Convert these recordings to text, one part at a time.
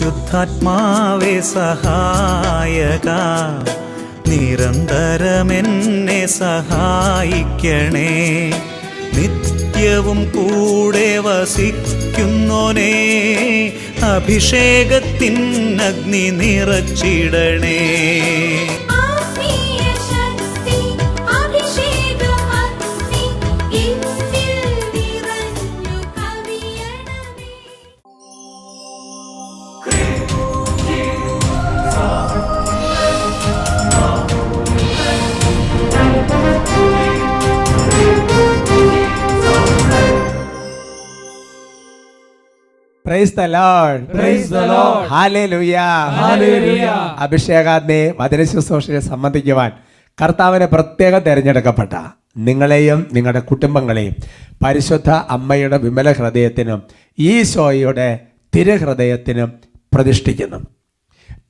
പരിശുദ്ധാത്മാവേ സഹായക, നിരന്തരമെന്നെ സഹായിക്കണേ. നിത്യവും കൂടെ വസിക്കുന്നോനേ, അഭിഷേകത്തിൻ അഗ്നി നിറച്ചിടണേ. Praise the Lord. Praise the Lord. Hallelujah. Hallelujah. അഭിഷേകാഗ്നി വചന ശുശ്രൂഷയെ സംബന്ധിക്കുവാൻ കർത്താവിനെ പ്രത്യേകം തിരഞ്ഞെടുക്കപ്പെട്ട നിങ്ങളെയും നിങ്ങളുടെ കുടുംബങ്ങളെയും പരിശുദ്ധ അമ്മയുടെ വിമല ഹൃദയത്തിനും ഈശോയുടെ തിരുഹൃദയത്തിനും പ്രതിഷ്ഠിക്കുന്നു.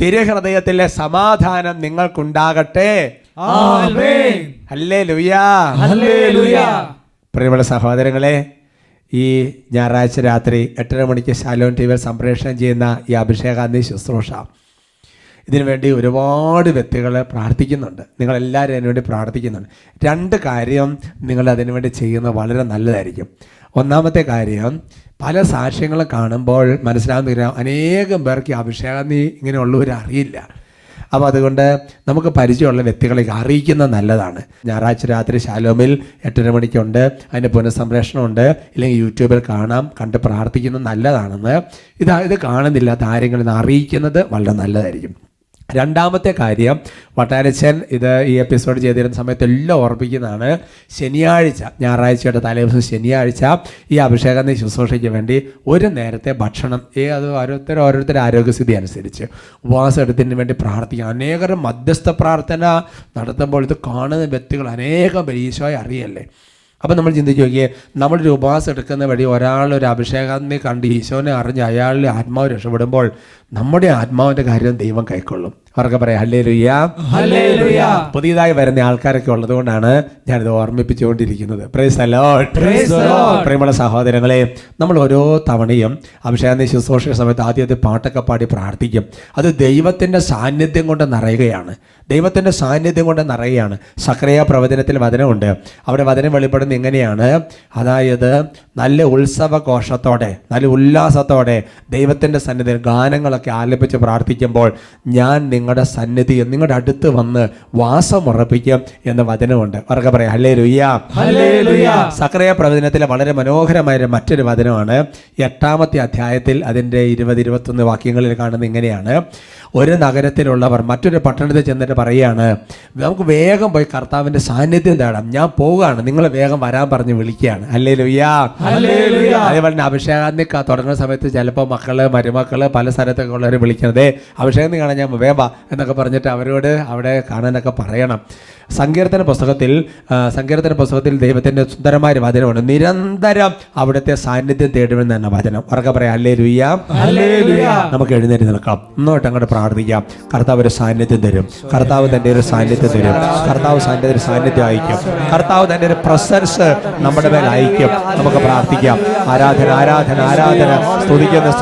തിരുഹൃദയത്തിലെ സമാധാനം നിങ്ങൾക്കുണ്ടാകട്ടെ. ആമേൻ. ഹല്ലേലൂയാ. ഹല്ലേലൂയാ. പ്രിയമുള്ള സഹോദരങ്ങളെ, ഈ ഞായറാഴ്ച രാത്രി 8:30 മണിക്ക് ശാലോം ടി വിയിൽ സംപ്രേഷണം ചെയ്യുന്ന ഈ അഭിഷേകാഗ്നി ശുശ്രൂഷ, ഇതിനുവേണ്ടി ഒരുപാട് വ്യക്തികൾ പ്രാർത്ഥിക്കുന്നുണ്ട്. നിങ്ങളെല്ലാവരും അതിനുവേണ്ടി പ്രാർത്ഥിക്കുന്നുണ്ട്. 2 കാര്യം നിങ്ങൾ അതിനുവേണ്ടി ചെയ്യുന്നത് വളരെ നല്ലതായിരിക്കും. ഒന്നാമത്തെ കാര്യം, പല സാക്ഷ്യങ്ങളും കാണുമ്പോൾ മനസ്സിലാകുന്നില്ല, അനേകം പേർക്ക് അഭിഷേകാഗ്നി ഇങ്ങനെയുള്ളവർ അറിയില്ല. അപ്പോൾ അതുകൊണ്ട് നമുക്ക് പരിചയമുള്ള വ്യക്തികളെ അറിയിക്കുന്നത് നല്ലതാണ്. ഞായറാഴ്ച രാത്രി ശാലോമിൽ 8:30 മണിക്കുണ്ട്, അതിൻ്റെ പുനഃസംപ്രേഷണമുണ്ട്. ഇല്ലെങ്കിൽ യൂട്യൂബിൽ കാണാം, കണ്ട് പ്രാർത്ഥിക്കുന്നത് നല്ലതാണെന്ന്. ഇത് കാണുന്നില്ലാത്ത ആരെങ്കിലും അറിയിക്കുന്നത് വളരെ നല്ലതായിരിക്കും. രണ്ടാമത്തെ കാര്യം, വട്ടാരച്ചൻ ഈ എപ്പിസോഡ് ചെയ്തിരുന്ന സമയത്ത് എല്ലാം ഓർപ്പിക്കുന്നതാണ്. ശനിയാഴ്ച, ഞായറാഴ്ചയുടെ തലേദിവസം ശനിയാഴ്ച ഈ അഭിഷേകാഗ്നി ശുശ്രൂഷയ്ക്ക് വേണ്ടി ഒരു നേരത്തെ ഭക്ഷണം, അത് ഓരോരുത്തരുടെ ആരോഗ്യസ്ഥിതി അനുസരിച്ച് ഉപവാസം എടുത്തതിന് വേണ്ടി പ്രാർത്ഥിക്കാം. അനേകം മധ്യസ്ഥ പ്രാർത്ഥന നടത്തുമ്പോൾ ഇത് കാണുന്ന വ്യക്തികൾ അനേകം ഈശോയെ അറിയല്ലേ. അപ്പം നമ്മൾ ചിന്തിച്ച് നോക്കിയേ, നമ്മളൊരു ഉപവാസം എടുക്കുന്ന വഴി ഒരാളൊരു അഭിഷേകാഗ്നി കണ്ട് ഈശോനെ അറിഞ്ഞ് അയാളുടെ ആത്മാവ് രക്ഷപ്പെടുമ്പോൾ നമ്മുടെ ആത്മാവിൻ്റെ കാര്യം ദൈവം കൈക്കൊള്ളും. അവർക്ക് പറയാം ഹല്ലേലൂയാ. ഹല്ലേലൂയാ. പുതിയതായി വരുന്ന ആൾക്കാരൊക്കെ ഉള്ളതുകൊണ്ടാണ് ഞാനിത് ഓർമ്മിപ്പിച്ചുകൊണ്ടിരിക്കുന്നത്. Praise the Lord. Praise the Lord. പ്രിയമുള്ള സഹോദരങ്ങളെ, നമ്മൾ ഓരോ തവണയും അഭിഷേകാഗ്നി ശുശ്രൂഷ സമയത്ത് ആദ്യം പാട്ടൊക്കെ പാടി പ്രാർത്ഥിക്കും. അത് ദൈവത്തിൻ്റെ സാന്നിധ്യം കൊണ്ട് നിറയുകയാണ്. ദൈവത്തിൻ്റെ സാന്നിധ്യം കൊണ്ട് നിറയുകയാണ്. സക്കറിയ പ്രവചനത്തിൽ വചനമുണ്ട്. അവിടെ വചനം വെളിപ്പെടുന്നത് എങ്ങനെയാണ്? അതായത് നല്ല ഉത്സവഘോഷത്തോടെ, നല്ല ഉല്ലാസത്തോടെ ദൈവത്തിൻ്റെ സന്നിധിയിൽ ഗാനങ്ങളൊക്കെ ആലപിച്ച് പ്രാർത്ഥിക്കുമ്പോൾ ഞാൻ നിങ്ങളുടെ സന്നിധിയിൽ നിങ്ങളുടെ അടുത്ത് വന്ന് വാസമുറപ്പിക്കും എന്ന വചനമുണ്ട്. അവർക്ക് പറയാം ഹല്ലേലൂയാ. ഹല്ലേലൂയാ. സക്കറിയ പ്രവചനത്തിലെ വളരെ മനോഹരമായ മറ്റൊരു വചനമാണ്. 8-ാമത്തെ അധ്യായത്തിൽ അതിൻ്റെ 20-21 വാക്യങ്ങളിൽ കാണുന്നത് ഇങ്ങനെയാണ്: ഒരു നഗരത്തിലുള്ളവർ മറ്റൊരു പട്ടണത്തിൽ ചെന്നിട്ട് പറയുകയാണ്, നമുക്ക് വേഗം പോയി കർത്താവിൻ്റെ സാന്നിധ്യം തേടാം, ഞാൻ പോവുകയാണ്, നിങ്ങൾ വേഗം വരാൻ പറഞ്ഞ് വിളിക്കുകയാണ്. ഹല്ലേലൂയാ. ഹല്ലേലൂയാ. അതേപോലെ തന്നെ അഭിഷേകാഗ്നി തുടങ്ങുന്ന സമയത്ത് ചിലപ്പോൾ മരുമക്കൾ പല സ്ഥലത്തൊക്കെ ഉള്ളവർ വിളിക്കുന്നത്, അഭിഷേകാഗ്നി കാണാൻ ഞാൻ വേഗം എന്നൊക്കെ പറഞ്ഞിട്ട് അവരോട് അവിടെ കാണാനൊക്കെ പറയണം. സങ്കീർത്തന പുസ്തകത്തിൽ ദൈവത്തിൻ്റെ സുന്ദരമായ വചനമാണ്, നിരന്തരം അവിടുത്തെ സാന്നിധ്യം തേടുമെന്ന് തന്നെ വചനം. ഉറക്കെ പറയാം ഹല്ലേലൂയാ. ഹല്ലേലൂയാ. നമുക്ക് എഴുന്നേറ്റ് നിൽക്കാം, ഒന്നോട്ട് അങ്ങോട്ട് പ്രാർത്ഥിക്കാം. കർത്താവ് ഒരു സാന്നിധ്യം തരും. കർത്താവ് തൻ്റെ ഒരു സാന്നിധ്യം തരും. കർത്താവ് ഒരു സാന്നിധ്യം അയക്കും. കർത്താവ് തൻ്റെ ഒരു പ്രസൻസ് നമ്മുടെ മേൽ അയക്കും. നമുക്ക് പ്രാർത്ഥിക്കാം. ആരാധന ആരാധന ആരാധന. സ്തുതിക്കുന്നു.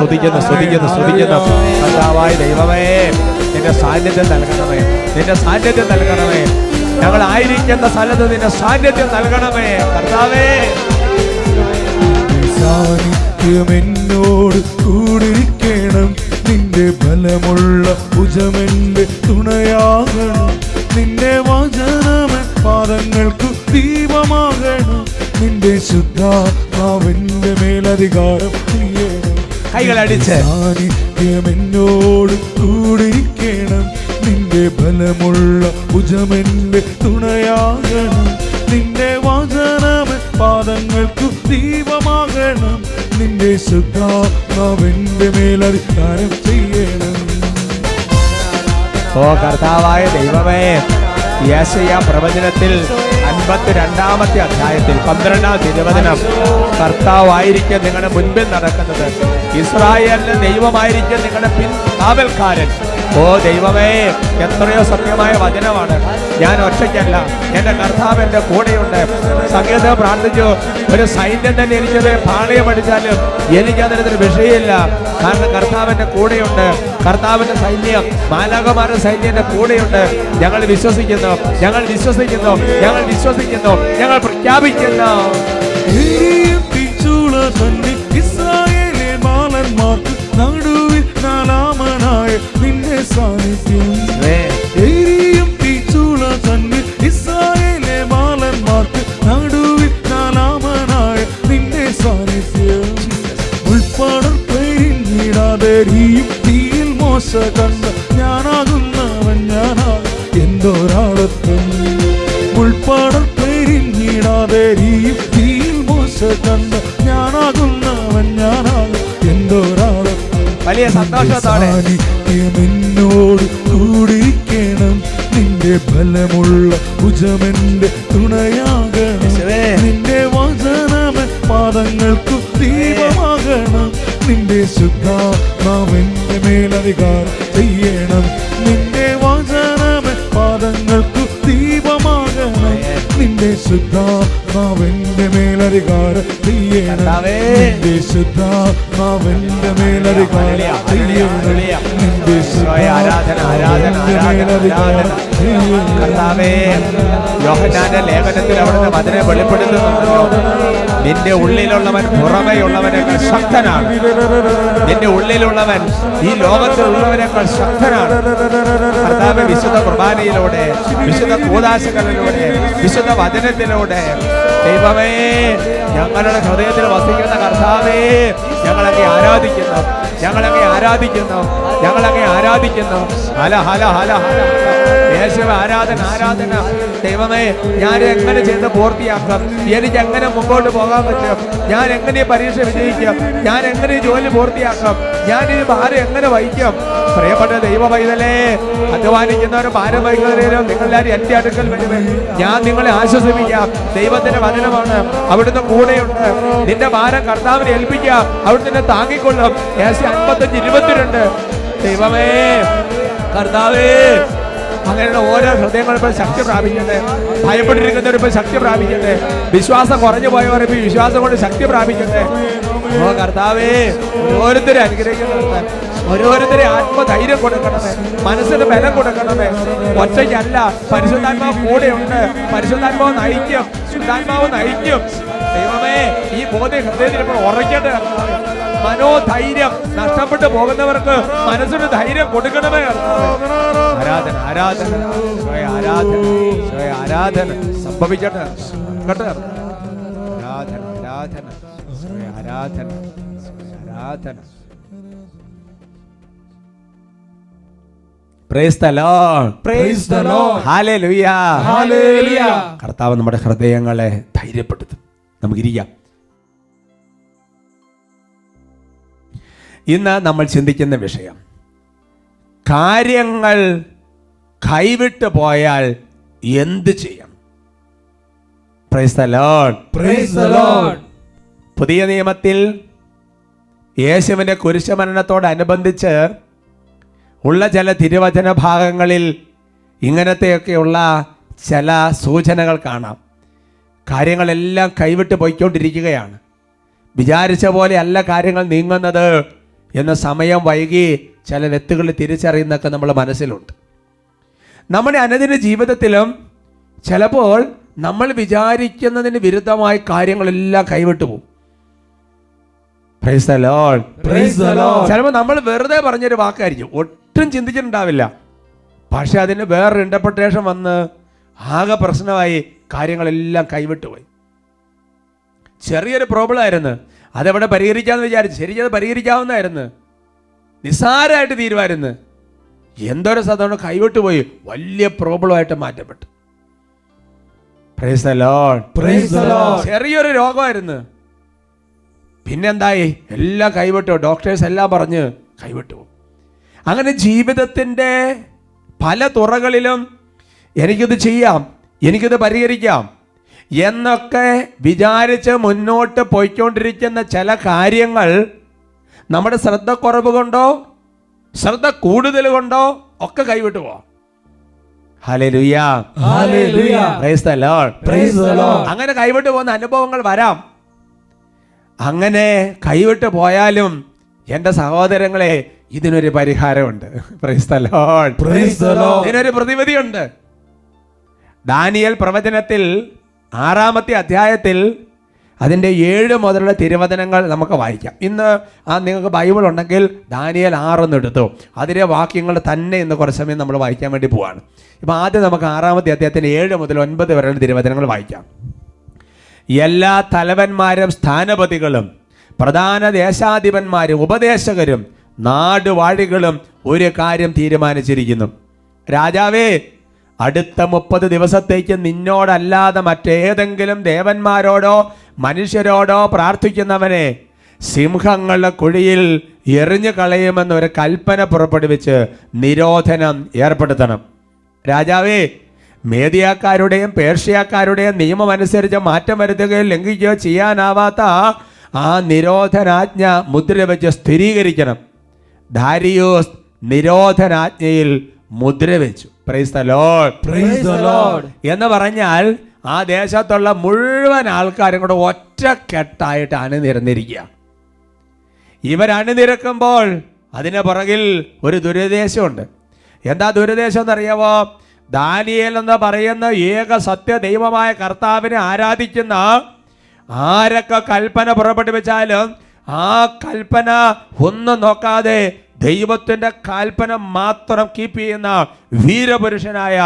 കർത്താവായ ദൈവമേ, നിന്റെ സാന്നിധ്യം നൽകണമേ. നിന്റെ സാന്നിധ്യം നൽകണമേ. ഞങ്ങൾ ആയിരിക്കുന്ന സ്ഥലത്ത് നിന്റെ സാന്നിധ്യം നൽകണമേ കർത്താവേ. സാന്നിധ്യമെന്നോട് കൂടിരിക്കണം, നിന്റെ ബലമുള്ള ഭുജമെന്റെ തുണയാകണം, നിന്റെ വചനമൻ പാദങ്ങൾക്കു ദീപമാകണം, നിന്റെ ശുദ്ധാത്മാവിന്റെ മേലധികാരം ചെയ്യണം. കൈകളടിച്ച് സാന്നിധ്യമെന്നോട് കൂടിരിക്കണം, നിന്റെ ബലമുള്ള ഭുജമെന്റെ തുണയാകണം, നിന്റെ വചനമൻ പാദങ്ങൾക്കു ദീപമാകണം, നിന്റെ ശുദ്ധാത്മാവിന്റെ മേലധികാരം ചെയ്യണം. ഓ കർത്താവായ ദൈവമേ, യെശയ്യാ പ്രവചനത്തിൽ 52-ാമത്തെ അധ്യായത്തിൽ 12-ാം തിരുവചനം, കർത്താവായിരിക്കും നിങ്ങളുടെ മുൻപിൽ നടക്കുന്നത്, ഇസ്രായേലിന്റെ ദൈവമായിരിക്കും നിങ്ങളുടെ കാവൽക്കാരൻ, ഓ ദൈവമേ, എത്രയോ സത്യമായ വചനമാണ്. ഞാൻ ഒറ്റയ്ക്കല്ല, എൻ്റെ കർത്താവ് എൻ്റെ കൂടെയുണ്ട്. സംഗീതം പ്രാർത്ഥിച്ചു, ഒരു സൈന്യം തന്നെ എനിക്കത് പാളയം അടിച്ചാലും എനിക്കതിനൊരു വിഷയമില്ല. കാരണം കർത്താവിൻ്റെ കൂടെയുണ്ട്. കർത്താവിൻ്റെ സൈന്യം, മാലാഖമാരുടെ സൈന്യം എൻ്റെ കൂടെയുണ്ട്. ഞങ്ങൾ വിശ്വസിക്കുന്നു, ഞങ്ങൾ വിശ്വസിക്കുന്നു, ഞങ്ങൾ വിശ്വസിക്കുന്നു, ഞങ്ങൾ പ്രഖ്യാപിക്കുന്നു. ഇസ്രായേലിലെ ബാലന്മാർക്ക് നടുവിൽ നാലാമനായ നിന്റെ സാന്നിധ്യം. എരിയും തീച്ചൂള തന്നിൽ ഇസ്രായേലിലെ ബാലന്മാർക്ക് നടുവിൽ നാലാമനായ നിന്റെ സാന്നിധ്യം. ഉൾപ്പാടർ പെരിഞ്ഞിടാതെ തീയിൽ മോശ കണ്ട ഞാനാകുന്നവൻ ഞാനാകും എന്തൊരാളത്വം. ഉൾപ്പാടർ പെരിഞ്ഞിടാതെ തീയിൽ മോശ കണ്ട ഞാനാകുന്നവൻ ഞാനാകും എന്തൊരാളത്വം. വലിയ സന്തോഷത്തോടെ എന്നോട് കൂടിക്കണം, നിന്റെ ബലമുള്ള ഭുജമെന്റെ തുണയാകണം. നിന്റെ വചനം പാദങ്ങൾക്കു ദീപമാകണം. നിന്റെ ശുദ്ധാത്മാവെന്റെ മേലധികാരം ചെയ്യണം. നിന്റെ വചനം പാദങ്ങൾക്കു ദീപമാകണം. നിന്റെ ശുദ്ധാത്മാവെന്റെ മേലധികാരം ചെയ്യണം. നിന്റെ ശുദ്ധാത്മാവെന്റെ മേലധികാരം ചെയ്യണം. നിന്റെ ശുദ്ധാത്മാവെന്റെ മേലധികാരം ചെയ്യണം. കർത്താവേ, യോഹന്നാന്റെ ലേഖനത്തിൽ അവിടുന്ന് വചനം വെളിപ്പെടുത്തുന്നുണ്ടല്ലോ. നിന്റെ ഉള്ളിലുള്ളവൻ പുറമേയുള്ളവനേക്കാൾ ശക്തനാണ്. നിന്റെ ഉള്ളിലുള്ളവൻ ഈ ലോകത്തിലുള്ളവനേക്കാൾ ശക്തനാണ്. കർത്താവ് വിശുദ്ധ കുർബാനയിലൂടെ, വിശുദ്ധ കൂദാശകളിലൂടെ, വിശുദ്ധ വചനത്തിലൂടെ ദൈവമേ, ഞങ്ങളുടെ ഹൃദയത്തിൽ വസിക്കുന്ന കർത്താവേ, ഞങ്ങളങ്ങേ ആരാധിക്കുന്നു, ഞങ്ങളങ്ങേ ആരാധിക്കുന്നു, ഞങ്ങളങ്ങേ ആരാധിക്കുന്നു. ഹല ഹല ഹല ഹല യേശുവേ, ആരാധന ആരാധന. ദൈവമേ, ഞാൻ എങ്ങനെ ചെയ്ത് പൂർത്തിയാക്കാം? എനിക്ക് എങ്ങനെ മുമ്പോട്ട് പോകാൻ പറ്റും? ഞാൻ എങ്ങനെ പരീക്ഷ വിജയിക്കും? ഞാൻ എങ്ങനെ ജോലി പൂർത്തിയാക്കാം? ഞാൻ ഈ ഭാരം എങ്ങനെ വഹിക്കും? പ്രിയപ്പെട്ട ദൈവ പൈതലേ, അധ്വാനിക്കുന്നവരും ഭാരം വഹിക്കുന്നവരും നിങ്ങളെല്ലാവരും എൻ്റെ അടുക്കൽ വരുമേ. ഞാൻ നിങ്ങളെ ആശ്വസിപ്പിക്കാം. ദൈവത്തിന്റെ വചനമാണ്, അവിടുന്ന് കൂടെയുണ്ട്. നിന്റെ ഭാരം കർത്താവിനെ ഏൽപ്പിക്കാം, അവിടുന്ന് താങ്ങിക്കൊള്ളും. 55:22. ദൈവമേ, കർത്താവേ, അങ്ങനെയുള്ള ഓരോ ഹൃദയങ്ങളിപ്പോൾ ശക്തി പ്രാപിക്കട്ടെ. ഭയപ്പെട്ടിരിക്കുന്നവരിപ്പോൾ ശക്തി പ്രാപിക്കട്ടെ. വിശ്വാസം കുറഞ്ഞു പോയവർ ഇപ്പോൾ വിശ്വാസം കൊണ്ട് ശക്തി പ്രാപിക്കട്ടെ. ഓ കർത്താവേ, ഓരോരുത്തരെ അനുഗ്രഹിക്കണമേ, ഓരോരുത്തരെ ആത്മധൈര്യം കൊടുക്കണമേ, മനസ്സിന് ബലം കൊടുക്കണമേ. ഒറ്റയ്ക്കല്ല, പരിശുദ്ധാത്മാവ് കൂടെയുണ്ട്. പരിശുദ്ധാത്മാവ് നയിക്കും, ശുദ്ധാത്മാവ് നയിക്കും. ദൈവമേ, ഈ ബോധ്യം ഹൃദയത്തിൽ ഇപ്പോൾ ഉറയ്ക്കട്ടെ. മനോധൈര്യം നഷ്ടപ്പെട്ടു പോകുന്നവർക്ക് മനസ്സിന് ധൈര്യം കൊടുക്കണമേ. ആരാധന ആരാധന ആരാധന ആരാധന സംഭവിക്കട്ടെ. ആരാധന ആരാധന ആരാധന ആരാധന. Price the Lord, praise the lord, hallelujah, hallelujah. കർത്താവ് നമ്മുടെ ഹൃദയങ്ങളെ ധൈര്യപ്പെടുത്തും. നമുക്കിരിക്കാം. ഇന്ന് നമ്മൾ ചിന്തിക്കുന്ന വിഷയം, കാര്യങ്ങൾ കൈവിട്ടു പോയാൽ എന്ത് ചെയ്യണം? Price the Lord, praise the Lord. പുതിയ നിയമത്തിൽ യേശുവിന്റെ കുരിശുമരണത്തോടനുബന്ധിച്ച് ഉള്ള ചില തിരുവചന ഭാഗങ്ങളിൽ ഇങ്ങനത്തെയൊക്കെയുള്ള ചില സൂചനകൾ കാണാം. കാര്യങ്ങളെല്ലാം കൈവിട്ട് പോയിക്കൊണ്ടിരിക്കുകയാണ്. വിചാരിച്ച പോലെ അല്ല കാര്യങ്ങൾ നീങ്ങുന്നത് എന്ന സമയം വൈകി ചില വ്യക്തികൾ തിരിച്ചറിയുന്നതൊക്കെ നമ്മുടെ മനസ്സിലുണ്ട്. നമ്മുടെ അനുദിന ജീവിതത്തിലും ചിലപ്പോൾ നമ്മൾ വിചാരിക്കുന്നതിന് വിരുദ്ധമായി കാര്യങ്ങളെല്ലാം കൈവിട്ടു പോകും. Price the Lord, praise the Lord. ചിലപ്പോൾ നമ്മൾ വെറുതെ പറഞ്ഞൊരു വാക്കായിരിക്കും, ഒട്ടും ചിന്തിച്ചിട്ടുണ്ടാവില്ല. പക്ഷെ അതിന് വേറൊരു ഇന്റർപ്രിട്ടേഷൻ വന്ന് ആകെ പ്രശ്നമായി, കാര്യങ്ങളെല്ലാം കൈവിട്ടുപോയി. ചെറിയൊരു പ്രോബ്ലം ആയിരുന്നു, അതെവിടെ പരിഹരിക്കാമെന്ന് വിചാരിച്ചു. ശരിക്കും പരിഹരിക്കാവുന്നതായിരുന്നു, നിസ്സാരമായിട്ട് തീരുമായിരുന്നു. എന്തൊരു സാധാരണ കൈവിട്ടു പോയി, വലിയ പ്രോബ്ലമായിട്ട് മാറ്റപ്പെട്ടു. Praise the Lord, praise the Lord. ചെറിയൊരു രോഗമായിരുന്നു, പിന്നെന്തായി? എല്ലാം കൈവിട്ടു. ഡോക്ടേഴ്സ് എല്ലാം പറഞ്ഞ് കൈവിട്ടു. അങ്ങനെ ജീവിതത്തിൻ്റെ പല തുറകളിലും എനിക്കിത് ചെയ്യാം, എനിക്കിത് പരിഹരിക്കാം എന്നൊക്കെ വിചാരിച്ച് മുന്നോട്ട് പോയിക്കൊണ്ടിരിക്കുന്ന ചില കാര്യങ്ങൾ നമ്മുടെ ശ്രദ്ധക്കുറവ് കൊണ്ടോ ശ്രദ്ധ കൂടുതൽ കൊണ്ടോ ഒക്കെ കൈവിട്ടു പോവാം. Hallelujah, hallelujah, praise the Lord, praise the Lord. അങ്ങനെ കൈവിട്ടു പോകുന്ന അനുഭവങ്ങൾ വരാം. അങ്ങനെ കൈവിട്ടു പോയാലും എൻ്റെ സഹോദരങ്ങളെ, ഇതിനൊരു പരിഹാരമുണ്ട്. Price the Lord, praise the Lord. ഇതിനൊരു പ്രതിവിധിയുണ്ട്. ദാനിയേൽ പ്രവചനത്തിൽ 6-ാമത്തെ അധ്യായത്തിൽ അതിൻ്റെ 7 മുതലുള്ള തിരുവചനങ്ങൾ നമുക്ക് വായിക്കാം. ഇന്ന് നിങ്ങൾക്ക് ബൈബിൾ ഉണ്ടെങ്കിൽ ദാനിയേൽ 6 എടുത്തു. അതിലെ വാക്യങ്ങൾ തന്നെ ഇന്ന് കുറച്ച് സമയം നമ്മൾ വായിക്കാൻ വേണ്ടി പോവാണ്. ഇപ്പം ആദ്യം നമുക്ക് 6-ാമത്തെ അധ്യായത്തിൻ്റെ 7 മുതൽ 9 വരെയുള്ള തിരുവചനങ്ങൾ വായിക്കാം. എല്ലാ തലവന്മാരും സ്ഥാനപതികളും പ്രധാന ദേശാധിപന്മാരും ഉപദേശകരും നാടുവാഴികളും ഒരു കാര്യം തീരുമാനിച്ചിരിക്കുന്നു. രാജാവേ, അടുത്ത 30 ദിവസത്തേക്ക് നിന്നോടല്ലാതെ മറ്റേതെങ്കിലും ദേവന്മാരോടോ മനുഷ്യരോടോ പ്രാർത്ഥിക്കുന്നവനെ സിംഹങ്ങളുടെ കുഴിയിൽ എറിഞ്ഞു കളയുമെന്നൊരു കൽപ്പന പുറപ്പെടുവിച്ച് നിരോധനം ഏർപ്പെടുത്തണം. രാജാവേ, മേദിയാക്കാരുടെയും പേർഷ്യക്കാരുടെയും നിയമമനുസരിച്ച് മാറ്റം വരുത്തുകയോ ലംഘിക്കുകയോ ചെയ്യാനാവാത്ത ആ നിരോധനാജ്ഞ മുദ്രവെച്ച് സ്ഥിരീകരിക്കണം. ദാരിയോസ് നിരോധനാജ്ഞയിൽ മുദ്രവെച്ചു. Praise the Lord, praise the Lord. എന്ന് പറഞ്ഞാൽ ആ ദേശത്തുള്ള മുഴുവൻ ആൾക്കാരും കൂടെ ഒറ്റക്കെട്ടായിട്ട് അണിനിരന്നിരിക്കുക. ഇവരണിനിരക്കുമ്പോൾ അതിന് പുറകിൽ ഒരു ദുരുദ്ദേശമുണ്ട്. എന്താ ദുരുദ്ദേശം എന്നറിയാവോ? ദാനിയേൽ എന്ന് പറയുന്ന ഏക സത്യ ദൈവമായ കർത്താവിനെ ആരാധിക്കുന്ന ആരൊക്കെ കൽപ്പന പുറപ്പെടുവിച്ചാലും ആ കൽപ്പന ഒന്നും നോക്കാതെ ദൈവത്തിൻ്റെ കൽപ്പന മാത്രം കീപ്പ് ചെയ്യുന്ന വീരപുരുഷനായ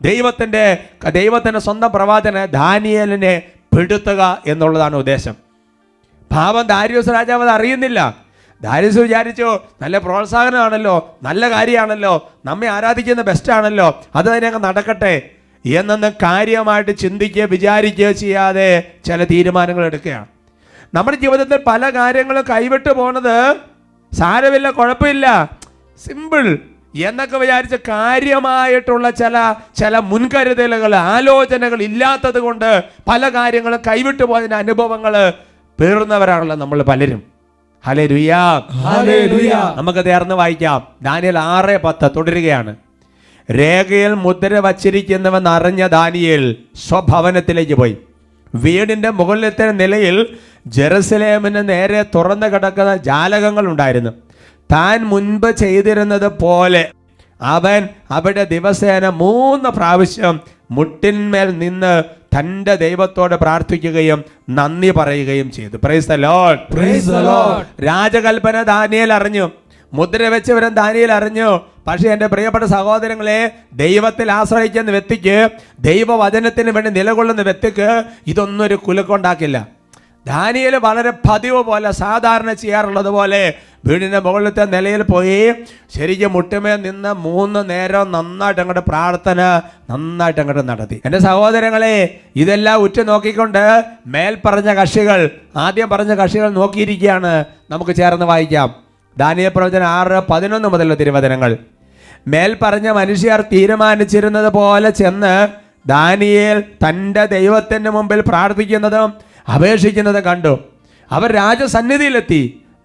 ദൈവത്തിൻ്റെ സ്വന്തം പ്രവാചകനെ ദാനിയേലിനെ പെടുത്തുക എന്നുള്ളതാണ് ഉദ്ദേശം. പാവം ദാരിയൂസ് രാജാവ് അത് അറിയുന്നില്ല. ദാരിയൂസ് വിചാരിച്ചു, നല്ല പ്രോത്സാഹനമാണല്ലോ, നല്ല കാര്യമാണല്ലോ, നമ്മെ ആരാധിക്കുന്ന ബെസ്റ്റാണല്ലോ, അത് തന്നെ അങ്ങ് നടക്കട്ടെ എന്നൊന്നും കാര്യമായിട്ട് ചിന്തിക്കുകയോ വിചാരിക്കുകയോ ചെയ്യാതെ ചില തീരുമാനങ്ങൾ എടുക്കുകയാണ്. നമ്മുടെ ജീവിതത്തിൽ പല കാര്യങ്ങളും കൈവിട്ടു പോണത് സാരമില്ല, കുഴപ്പമില്ല, സിമ്പിൾ എന്നൊക്കെ വിചാരിച്ച് കാര്യമായിട്ടുള്ള ചില മുൻകരുതലുകൾ, ആലോചനകൾ ഇല്ലാത്തത് കൊണ്ട് പല കാര്യങ്ങളും കൈവിട്ടു പോയതിൻ്റെ അനുഭവങ്ങൾ പേറുന്നവരാണല്ലോ നമ്മൾ പലരും. Hallelujah, hallelujah. നമുക്ക് ചേർന്ന് വായിക്കാം. ദാനിയേൽ 6:10 തുടരുകയാണ്. രേഖയിൽ മുദ്ര വച്ചിരിക്കുന്നുവെന്ന് അറിഞ്ഞ ദാനിയേൽ സ്വഭവനത്തിലേക്ക് പോയി. വീടിൻ്റെ മുകളിലത്തെ നിലയിൽ ജെറുസലേമിന് നേരെ തുറന്നു കിടക്കുന്ന ജാലകങ്ങൾ ഉണ്ടായിരുന്നു. താൻ മുൻപ് ചെയ്തിരുന്നത് പോലെ അവൻ അവിടെ ദിവസേന 3 പ്രാവശ്യം മുട്ടിന്മേൽ നിന്ന് തൻ്റെ ദൈവത്തോട് പ്രാർത്ഥിക്കുകയും നന്ദി പറയുകയും ചെയ്തു. Praise the Lord, praise the Lord. രാജകൽപ്പന ദാനിയേൽ അറിഞ്ഞു, മുദ്ര വെച്ചവരും ദാനിയേൽ അറിഞ്ഞു. പക്ഷേ എൻ്റെ പ്രിയപ്പെട്ട സഹോദരങ്ങളെ, ദൈവത്തിൽ ആശ്രയിക്കുന്ന വ്യക്തിക്ക്, ദൈവവചനത്തിന് വേണ്ടി നിലകൊള്ളുന്ന വ്യക്തിക്ക് ഇതൊന്നും ഒരു കുലുക്കുണ്ടാക്കില്ല. ദാനിയേൽ വളരെ പതിവ് പോലെ സാധാരണ ചെയ്യാറുള്ളത് പോലെ വീടിൻ്റെ മുകളിലത്തെ നിലയിൽ പോയി ശരിക്കും മുട്ടുമേ നിന്ന് 3 നേരം നന്നായിട്ട് അങ്ങോട്ട് പ്രാർത്ഥന നന്നായിട്ട് അങ്ങോട്ട് നടത്തി. എൻ്റെ സഹോദരങ്ങളെ, ഇതെല്ലാം ഉറ്റു നോക്കിക്കൊണ്ട് മേൽപ്പറഞ്ഞ കക്ഷികൾ, ആദ്യം പറഞ്ഞ കക്ഷികൾ നോക്കിയിരിക്കുകയാണ്. നമുക്ക് ചേർന്ന് വായിക്കാം. ദാനിയേൽ പ്രവചനം 6:11 മുതലുള്ള തിരുവചനങ്ങൾ. മേൽപ്പറഞ്ഞ മനുഷ്യർ തീരുമാനിച്ചിരുന്നത് പോലെ ചെന്ന് ദാനിയേൽ തൻ്റെ ദൈവത്തിൻ്റെ മുമ്പിൽ പ്രാർത്ഥിക്കുന്നതും അപേക്ഷിക്കുന്നത് കണ്ടു. അവർ രാജസന്നിധിയിലെത്തി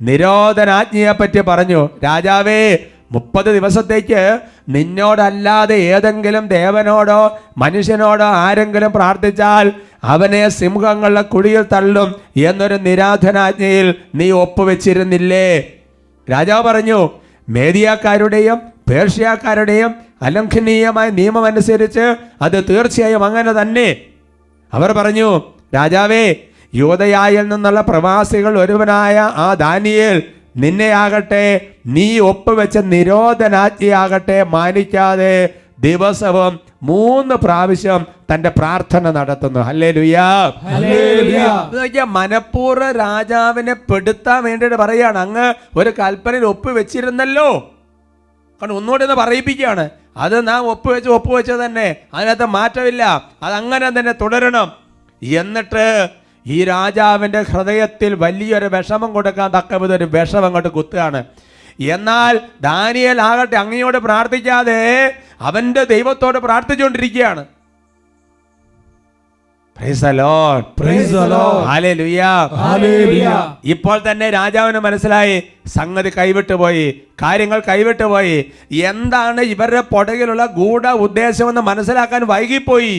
നിരോധനാജ്ഞയെപ്പറ്റി പറഞ്ഞു. രാജാവേ, 30 ദിവസത്തേക്ക് നിന്നോടല്ലാതെ ഏതെങ്കിലും ദേവനോടോ മനുഷ്യനോടോ ആരെങ്കിലും പ്രാർത്ഥിച്ചാൽ അവനെ സിംഹങ്ങളുടെ കുഴിയിൽ തള്ളും എന്നൊരു നിരോധനാജ്ഞയിൽ നീ ഒപ്പുവെച്ചിരുന്നില്ലേ? രാജാവ് പറഞ്ഞു, മേദിയാക്കാരുടെയും പേർഷ്യക്കാരുടെയും അലംഘനീയമായ നിയമമനുസരിച്ച് അത് തീർച്ചയായും അങ്ങനെ തന്നെ. അവർ പറഞ്ഞു, രാജാവേ, യൂദയായിൽ നിന്നുള്ള പ്രവാസികൾ ഒരുവനായ ആ ദാനിയേൽ നിന്നെയാകട്ടെ നീ ഒപ്പുവെച്ച നിരോധനാജ്ഞയാകട്ടെ മാനിക്കാതെ ദിവസവും 3 പ്രാവശ്യം തൻ്റെ പ്രാർത്ഥന നടത്തുന്നു. Hallelujah, hallelujah. മനഃപൂർവ്വം രാജാവിനെ പെടുത്താൻ വേണ്ടിയിട്ട് പറയുകയാണ്, അങ്ങ് ഒരു കൽപ്പനയിൽ ഒപ്പുവെച്ചിരുന്നല്ലോ. കാരണം ഒന്നുകൂടി ഒന്ന് പറയിപ്പിക്കുകയാണ്, അത് നാം ഒപ്പുവെച്ച് തന്നെ, അതിനകത്ത് മാറ്റമില്ല, അതങ്ങനെ തന്നെ തുടരണം. എന്നിട്ട് ഈ രാജാവിൻ്റെ ഹൃദയത്തിൽ വലിയൊരു വിഷമം കൊടുക്കാൻ തക്കവിധം ഒരു വിഷം അങ്ങോട്ട് കുത്തുകയാണ്. എന്നാൽ ദാനിയേൽ ആകട്ടെ അങ്ങയോട് പ്രാർത്ഥിക്കാതെ അവൻ്റെ ദൈവത്തോട് പ്രാർത്ഥിച്ചുകൊണ്ടിരിക്കുകയാണ്. Praise the Lord. Praise the Lord. Hallelujah. Hallelujah. ഇപ്പോൾ തന്നെ രാജാവിന് മനസ്സിലായി സംഗതി കൈവിട്ടുപോയി, കാര്യങ്ങൾ കൈവിട്ടുപോയി. എന്താണ് ഇവരുടെ പുറകിലുള്ള ഗൂഢ ഉദ്ദേശമെന്ന് മനസ്സിലാക്കാൻ വൈകിപ്പോയി.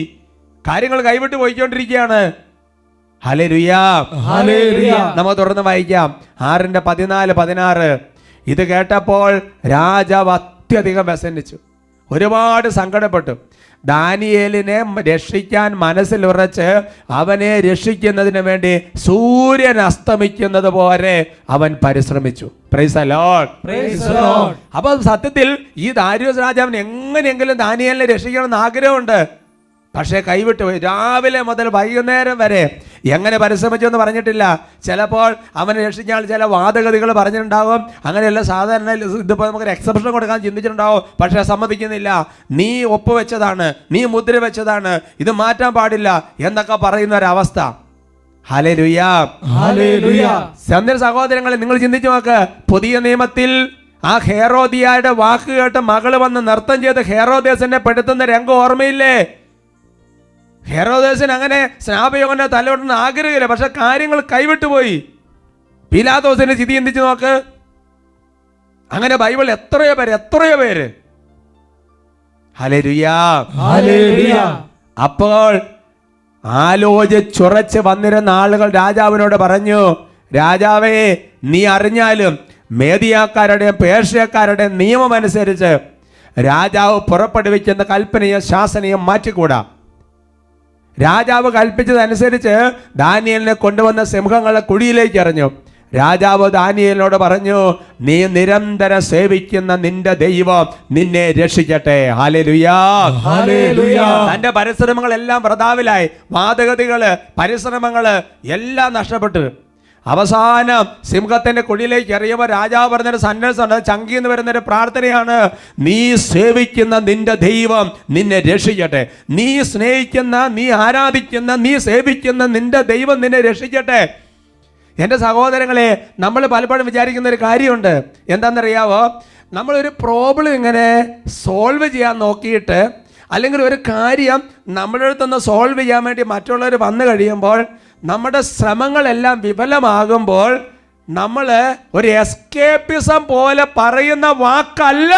കാര്യങ്ങൾ കൈവിട്ട് പോയിക്കൊണ്ടിരിക്കുകയാണ്. ഹല്ലേലൂയ. ഹല്ലേലൂയ. നമുക്ക് തുടർന്ന് വായിക്കാം 6:14-16. ഇത് കേട്ടപ്പോൾ രാജാവ് അത്യധികം വ്യസനിച്ചു, ഒരുപാട് സങ്കടപ്പെട്ടു. ദാനിയേലിനെ രക്ഷിക്കാൻ മനസ്സിലുറച്ച് അവനെ രക്ഷിക്കുന്നതിന് വേണ്ടി സൂര്യൻ അസ്തമിക്കുന്നത് പോലെ അവൻ പരിശ്രമിച്ചു. Price the Lord. Praise the Lord. അപ്പൊ സത്യത്തിൽ ഈ ദാരിയോസ് രാജാവിന് എങ്ങനെയെങ്കിലും ദാനിയേലിനെ രക്ഷിക്കണമെന്ന് ആഗ്രഹമുണ്ട്. പക്ഷേ കൈവിട്ടു പോയി. രാവിലെ മുതൽ വൈകുന്നേരം വരെ എങ്ങനെ പരിശ്രമിച്ചു എന്ന് പറഞ്ഞിട്ടില്ല. ചിലപ്പോൾ അവനെ രക്ഷിക്കാൻ ചില വാദഗതികൾ പറഞ്ഞിട്ടുണ്ടാകും. അങ്ങനെയല്ല, സാധാരണ ഇതിപ്പോൾ നമുക്കൊരു എക്സെപ്ഷൻ കൊടുക്കാൻ ചിന്തിച്ചിട്ടുണ്ടാവും. പക്ഷേ സമ്മതിക്കുന്നില്ല. നീ ഒപ്പുവെച്ചതാണ്, നീ മുദ്ര വെച്ചതാണ്, ഇത് മാറ്റാൻ പാടില്ല എന്നൊക്കെ പറയുന്ന ഒരവസ്ഥ. ഹല്ലേലൂയ. ഹല്ലേലൂയ. സഹോദരങ്ങളെ, നിങ്ങൾ ചിന്തിച്ചു നോക്ക്. പുതിയ നിയമത്തിൽ ആ ഹെറോദിയായുടെ വാക്ക് കേട്ട് മകള് വന്ന് നൃത്തം ചെയ്ത് ഹെറോദേസിനെ പെടുത്തുന്ന രംഗം ഓർമ്മയില്ലേ? ഹെറോദേസിന് അങ്ങനെ സ്നാപയോഹന്നാന്റെ തലയോടുന്ന ആഗ്രഹമില്ല, പക്ഷെ കാര്യങ്ങൾ കൈവിട്ടുപോയി. പീലാത്തോസിന്റെ സ്ഥിതി ചിന്തിച്ചു നോക്ക്. അങ്ങനെ ബൈബിൾ എത്രയോ പേര്. ഹല്ലേലൂയ. ഹല്ലേലൂയ. അപ്പോൾ ആലോചിച്ചുറച്ച് വന്നിരുന്ന ആളുകൾ രാജാവിനോട് പറഞ്ഞു, രാജാവേ, നീ അറിഞ്ഞാലും മേദിയാക്കാരുടെയും പേർഷ്യക്കാരുടെയും നിയമം അനുസരിച്ച് രാജാവ് പുറപ്പെടുവിക്കുന്ന കൽപ്പനയും ശാസനയും മാറ്റിക്കൂടാ. രാജാവ് കൽപ്പിച്ചതനുസരിച്ച് ദാനിയേലിനെ കൊണ്ടുവന്ന സിംഹങ്ങളെ കുഴിയിലേക്ക് എറിഞ്ഞു. രാജാവ് ദാനിയേലിനോട് പറഞ്ഞു, നീ നിരന്തരം സേവിക്കുന്ന നിന്റെ ദൈവം നിന്നെ രക്ഷിക്കട്ടെ. ഹല്ലേലൂയ. ഹല്ലേലൂയ. തന്റെ പരിശ്രമങ്ങളെല്ലാം വൃഥാവിലായി. വാദഗതികള്, പരിശ്രമങ്ങള് എല്ലാം നഷ്ടപ്പെട്ടു. അവസാനം സിംഹത്തിന്റെ കുഴിയിലേക്ക് എറിയുമ്പോൾ രാജാവ് പറഞ്ഞൊരു സന്ദേശം ഉണ്ട്, ചങ്കിന്ന് വരുന്നൊരു പ്രാർത്ഥനയാണ്. നീ സേവിക്കുന്ന നിന്റെ ദൈവം നിന്നെ രക്ഷിക്കട്ടെ. നീ സ്നേഹിക്കുന്ന, നീ ആരാധിക്കുന്ന, നീ സേവിക്കുന്ന നിന്റെ ദൈവം നിന്നെ രക്ഷിക്കട്ടെ. എൻ്റെ സഹോദരങ്ങളെ, നമ്മൾ പലപ്പോഴും വിചാരിക്കുന്ന ഒരു കാര്യമുണ്ട്. എന്താണെന്നറിയാവോ? നമ്മളൊരു പ്രോബ്ലം ഇങ്ങനെ സോൾവ് ചെയ്യാൻ നോക്കിയിട്ട്, അല്ലെങ്കിൽ ഒരു കാര്യം നമ്മുടെ അടുത്തൊന്ന് സോൾവ് ചെയ്യാൻ വേണ്ടി മറ്റുള്ളവർ വന്നു കഴിയുമ്പോൾ, നമ്മുടെ ശ്രമങ്ങളെല്ലാം വിഫലമാകുമ്പോൾ നമ്മൾ ഒരു എസ്കേപ്പിസം പോലെ പറയുന്ന വാക്കല്ല,